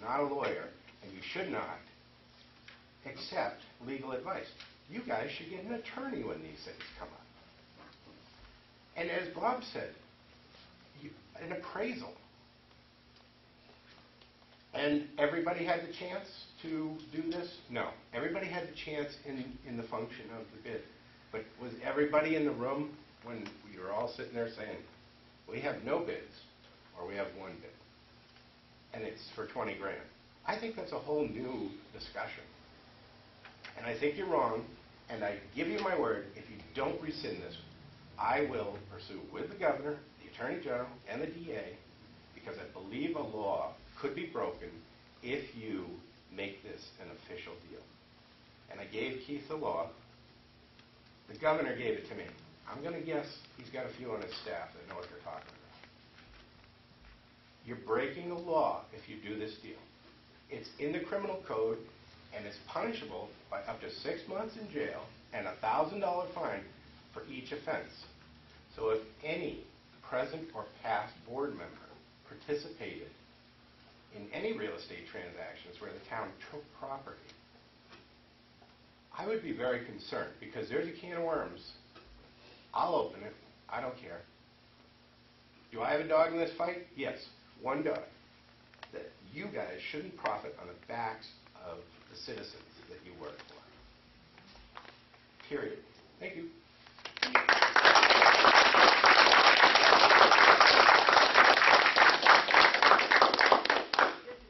not a lawyer, and you should not accept legal advice. You guys should get an attorney when these things come up. And as Bob said, an appraisal. And everybody had the chance to do this? No. Everybody had the chance in the function of the bid. But was everybody in the room when we were all sitting there saying, we have no bids, or we have one bid, and it's for 20 grand? I think that's a whole new discussion. And I think you're wrong, and I give you my word, if you don't rescind this, I will pursue with the governor, the attorney general, and the DA, because I believe a law could be broken if you make this an official deal. And I gave Keith the law. The governor gave it to me. I'm going to guess he's got a few on his staff that know what they're talking about. You're breaking the law if you do this deal. It's in the criminal code, and it's punishable by up to 6 months in jail and a $1,000 fine for each offense. So if any present or past board member participated in any real estate transactions where the town took property, I would be very concerned, because there's a can of worms. I'll open it. I don't care. Do I have a dog in this fight? Yes, one dog. That you guys shouldn't profit on the backs of the citizens that you work for. Period. Thank you.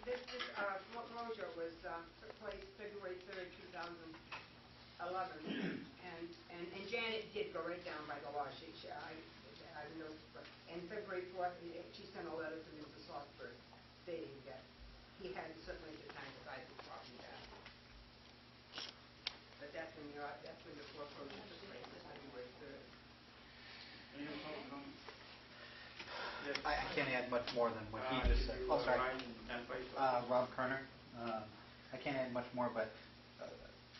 This foreclosure took place February 3rd, 2011, and Janet did go right down by the law. I know, and February 4th, she sent a letter to Mr. Salzberg stating that he had certainly the time to buy the property back. But that's when the foreclosure took place, February 3rd. I can't add much more than what he just said. Oh, sorry. Rob Kerner. I can't add much more, but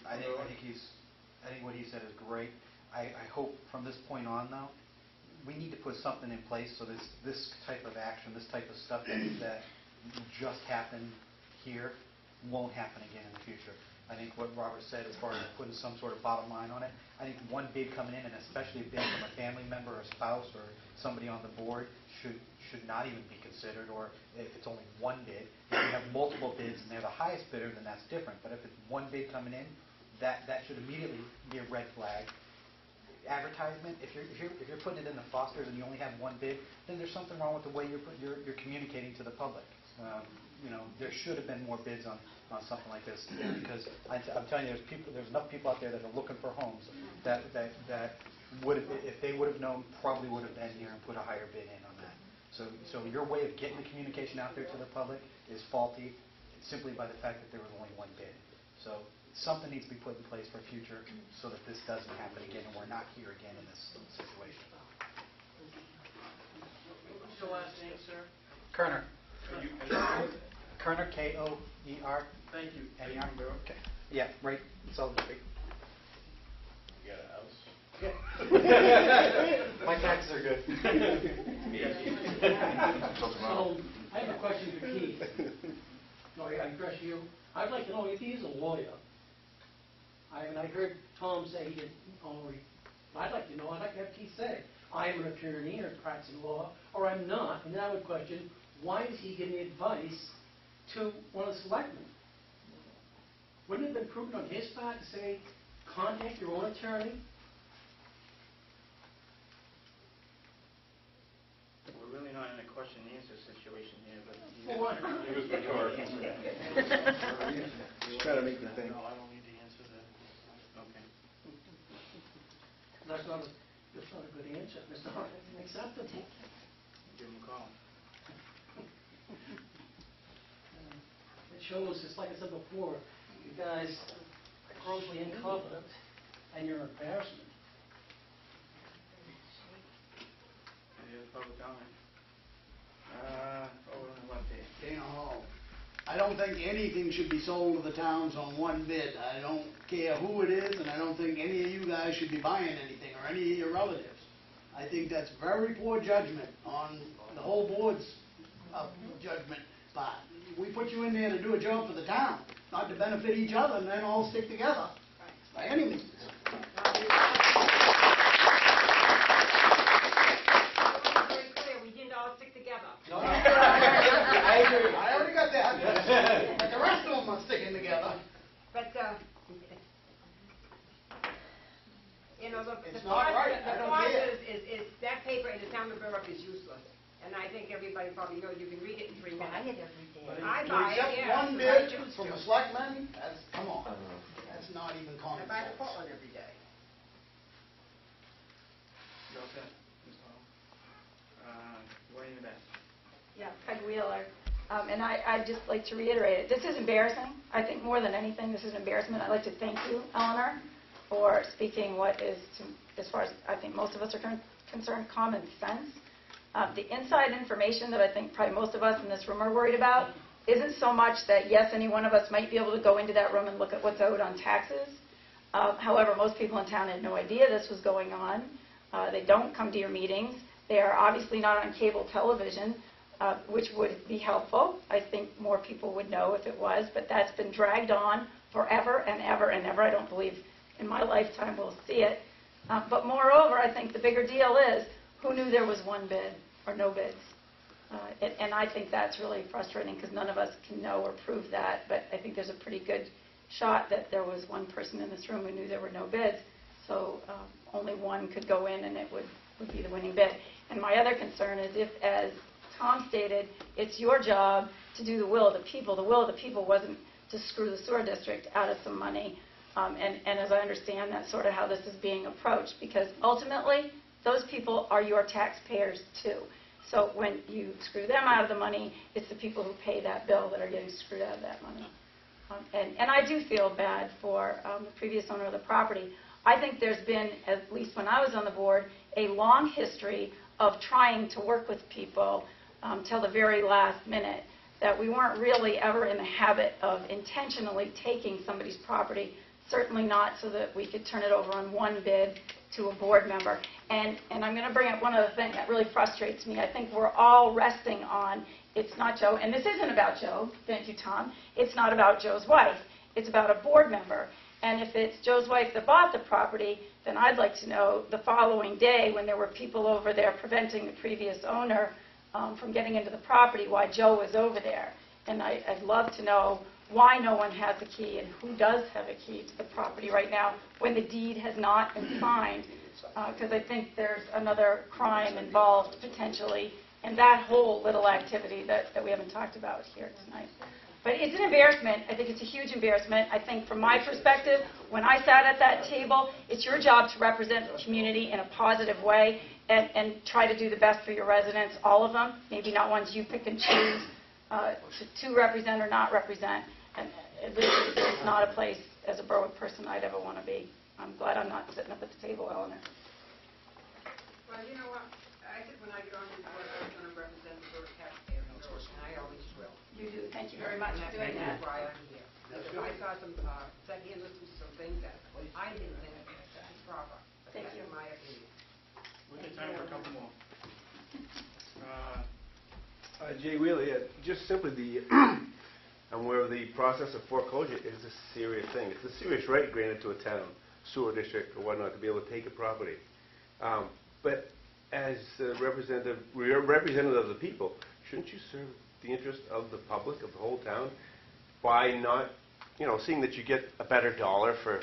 I think what he said is great. I hope from this point on, though, we need to put something in place so this type of action, this type of stuff that just happened here won't happen again in the future. I think what Robert said as far as putting some sort of bottom line on it, I think one bid coming in, and especially a bid from a family member or a spouse or somebody on the board, should not even be considered. Or if it's only one bid, if you have multiple bids and they're the highest bidder, then that's different. But if it's one bid coming in, that should immediately be a red flag. Advertisement, if you're putting it in the Fosters and you only have one bid, then there's something wrong with the way you're communicating to the public. There should have been more bids on something like this, because I'm telling you, there's enough people out there that are looking for homes that would have, if they would have known, probably would have been here and put a higher bid in on that. So your way of getting the communication out there to the public is faulty, simply by the fact that there was only one bid. So something needs to be put in place for future so that this doesn't happen again and we're not here again in this situation. What's your last name, sir? Kerner. Kerner, K-O-E-R. Thank you. N-E-R. Okay. Yeah, right. Sullivan Street. You got a house? My taxes are good. So, I have a question for Keith. No, I address you. I'd like to know if he is a lawyer. I heard Tom say he didn't own. I'd like to know. I'd like to have Keith say, I am an attorney or practicing law, or I'm not. And then I would question, why is he giving advice to one of the selectmen? Wouldn't it have been prudent on his part to say, contact your own attorney? We're really not in a question and answer situation here, but... Well, why? It was rhetorical. Just try to make the thing. No, I don't need to answer that. Okay. That's not a good answer. It's not acceptable. Give him a call. It shows, just like I said before, you guys are grossly incompetent and you're an embarrassment. Any other public comment? Over on the left here. Dana Hall. I don't think anything should be sold to the towns on one bid. I don't care who it is, and I don't think any of you guys should be buying anything, or any of your relatives. I think that's very poor judgment on the whole board's judgment part. we put you in there to do a job for the town, not to benefit each other and then all stick together, by any means. Very clear, we didn't all stick together. No, no, I agree. I already got that. But the rest of them are sticking together. But, you know, the It's not right. I don't thought care. is that paper in the town of Berwick is useless. And I think everybody probably knows, you can read it in 3 minutes. I To buy it, accept yeah. one I bid choose from to. the selectmen, that's, come on, that's not even common I buy the sense. Portland every day. You all set, Ms. Hall? Wayne Best. Yeah, Peg Wheeler. And I'd just like to reiterate it. This is embarrassing. I think more than anything, this is an embarrassment. I'd like to thank you, Eleanor, for speaking what is, as far as I think most of us are concerned, common sense. The inside information that I think probably most of us in this room are worried about isn't so much that, yes, any one of us might be able to go into that room and look at what's owed on taxes. However, most people in town had no idea this was going on. They don't come to your meetings. They are obviously not on cable television, which would be helpful. I think more people would know if it was, but that's been dragged on forever and ever and ever. I don't believe in my lifetime we'll see it. But moreover, I think the bigger deal is, who knew there was one bid or no bids? And I think that's really frustrating because none of us can know or prove that, but I think there's a pretty good shot that there was one person in this room who knew there were no bids, so only one could go in and it would be the winning bid. And my other concern is if, as Tom stated, it's your job to do the will of the people. The will of the people wasn't to screw the sewer district out of some money. And as I understand, that's sort of how this is being approached, because ultimately, those people are your taxpayers too. So when you screw them out of the money, it's the people who pay that bill that are getting screwed out of that money. And I do feel bad for the previous owner of the property. I think there's been, at least when I was on the board, a long history of trying to work with people till the very last minute, that we weren't really ever in the habit of intentionally taking somebody's property, certainly not so that we could turn it over on one bid to a board member. And I'm going to bring up one other thing that really frustrates me. I think we're all resting on, it's not Joe, and this isn't about Joe, thank you, Tom. It's not about Joe's wife. It's about a board member. And if it's Joe's wife that bought the property, then I'd like to know the following day when there were people over there preventing the previous owner from getting into the property, why Joe was over there. And I'd love to know why no one has a key and who does have a key to the property right now when the deed has not been signed, because I think there's another crime involved potentially in that whole little activity that we haven't talked about here tonight. But it's an embarrassment. I think it's a huge embarrassment. I think from my perspective, when I sat at that table, it's your job to represent the community in a positive way and try to do the best for your residents, all of them, maybe not ones you pick and choose to represent or not represent. And at least it's not a place, as a Berwick person, I'd ever want to be. I'm glad I'm not sitting up at the table, Eleanor. Well, you know what, I think when I get on this board, I'm going to represent the Berwick taxpayers, and I always will. You do. Thank you very much for doing that. That's why I'm here. Because I saw some, sat here and listened to some things that I didn't think was proper. But Thank that's you. my opinion. We got time for a couple more. Jay Wheeler, yeah, just simply the, and where the process of foreclosure is a serious thing. It's a serious right granted to a town, sewer district or whatnot, to be able to take a property. But as a representative of the people, shouldn't you serve the interest of the public, of the whole town, by not, seeing that you get a better dollar for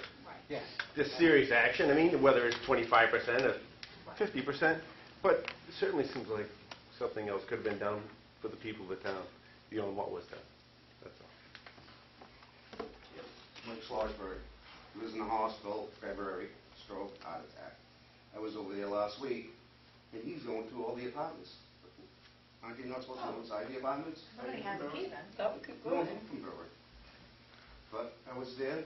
Yes. this serious action? I mean, whether it's 25% or 50%, but it certainly seems like something else could have been done for the people of the town beyond what was done. That's all. Mike Schlossberg. He was in the hospital, February, stroke, heart attack. I was over there last week, and he's going through all the apartments. Aren't you not supposed to go inside the apartments? Somebody has a key then. That would No, I'm from Berwick. But I was there,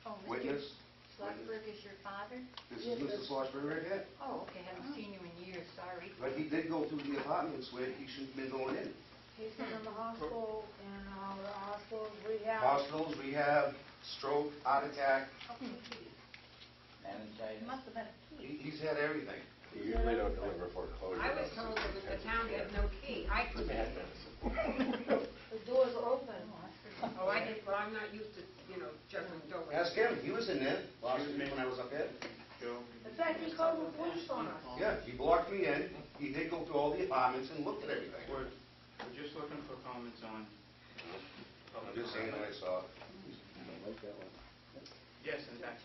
Oh, Mr. witness. Schlossberg is your father? This is Mr. Schlossberg right here. Oh, okay, haven't seen you in years, sorry. But he did go through the apartments where he shouldn't have been going in. He's been in the hospital, and the hospitals, rehab. Hospitals, rehab, stroke, heart attack. It must have been a key. He's had everything. You usually don't deliver foreclosure. I was told that the town had no key. I couldn't. doors are open. Oh, I did, well, I'm not used to, juggling doorways. Ask him, he was in there last week when I was up there. Joe? In fact, he called the police on us. Yeah, he blocked me in, he did go through all the apartments and looked at everything. We're just looking for comments on. I'm just saying what I saw. Yes, in fact.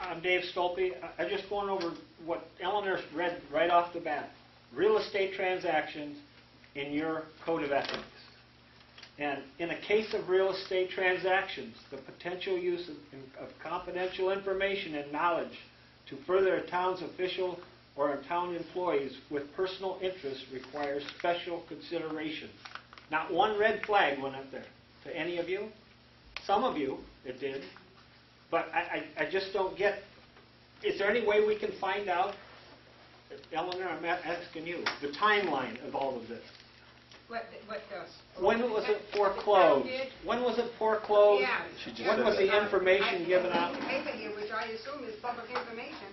I'm Dave Stolpe. I'm just going over what Eleanor read right off the bat. Real estate transactions in your code of ethics. And in a case of real estate transactions, the potential use of confidential information and knowledge to further a town's official or a town employees with personal interest requires special consideration. Not one red flag went up there to any of you. Some of you, it did. But I just don't get, is there any way we can find out, Eleanor, I'm asking you, the timeline of all of this? What When was it foreclosed? When was it foreclosed? Yeah. When was the information given out? The paper here, which I assume is public information,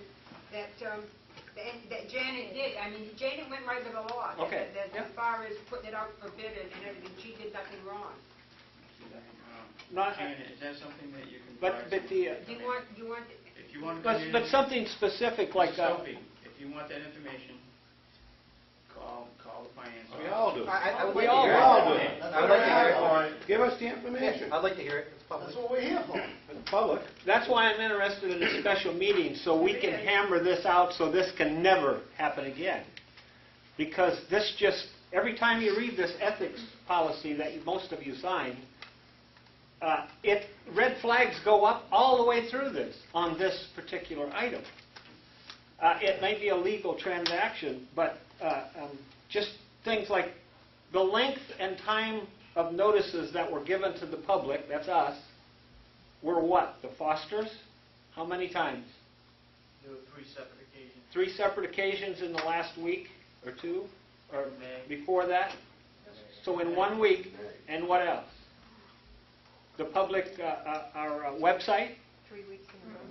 that Janet did. I mean, Janet went right with the law. Okay. That as far as putting it out for bid and everything, she did nothing wrong. Not, Janet, is that something that you can but provide? the, You want, If you want. but something specific like that. Sophie, if you want that information, call the finance. We all do. I would We like to all hear it. do. I would like to hear it. Give us the information. I'd like to hear it. It's public. That's what we're here for. It's public. That's why I'm interested in a special meeting, so we can hammer this out so this can never happen again. Because this just, every time you read this ethics policy that most of you signed, red flags go up all the way through this, on this particular item. It may be a legal transaction, but just things like the length and time of notices that were given to the public, that's us, were what? The Fosters? How many times? There were 3 separate occasions. 3 separate occasions in the last week or 2? Or before that? So in 1 week, and what else? The public, our website? 3 weeks in a row.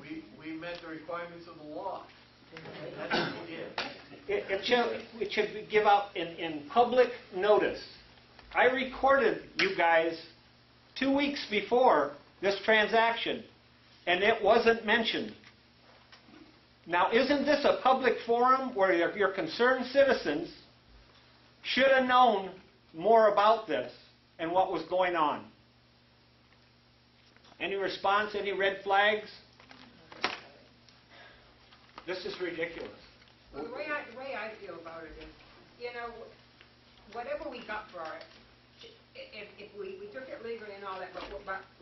We met the requirements of the law. That's what we did. It should give out in public notice. I recorded you guys 2 weeks before this transaction, and it wasn't mentioned. Now, isn't this a public forum where your concerned citizens should have known more about this and what was going on? Any response? Any red flags? This is ridiculous. Well, the way I feel about it is, whatever we got for it, if we took it legally and all that, but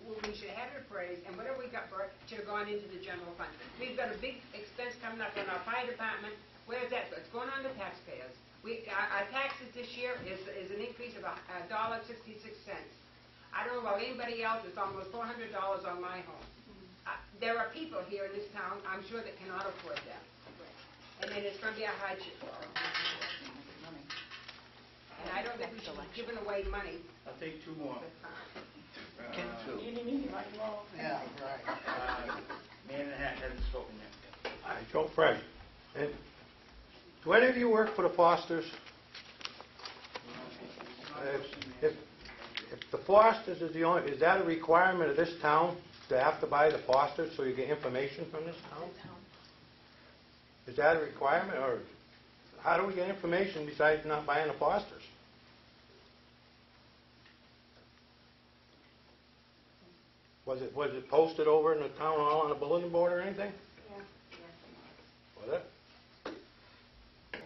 we should have it appraised, and whatever we got for it should have gone into the general fund. We've got a big expense coming up in our fire department. Where's that? It's going on to taxpayers. Our taxes this year is an increase of $1.66. I don't know about anybody else. It's almost $400 on my home. There are people here in this town, I'm sure, that cannot afford that. And then it's going to be a hardship for them. And I don't think we should be giving away money. I'll take 2 more. Yeah, right. Man hasn't spoken yet. Hi, Joe Fred. And do any of you work for the Fosters? If the Fosters is that a requirement of this town to have to buy the Fosters so you get information from this town? Is that a requirement, or how do we get information besides not buying the Fosters? Was it posted over in the town hall on a bulletin board or anything?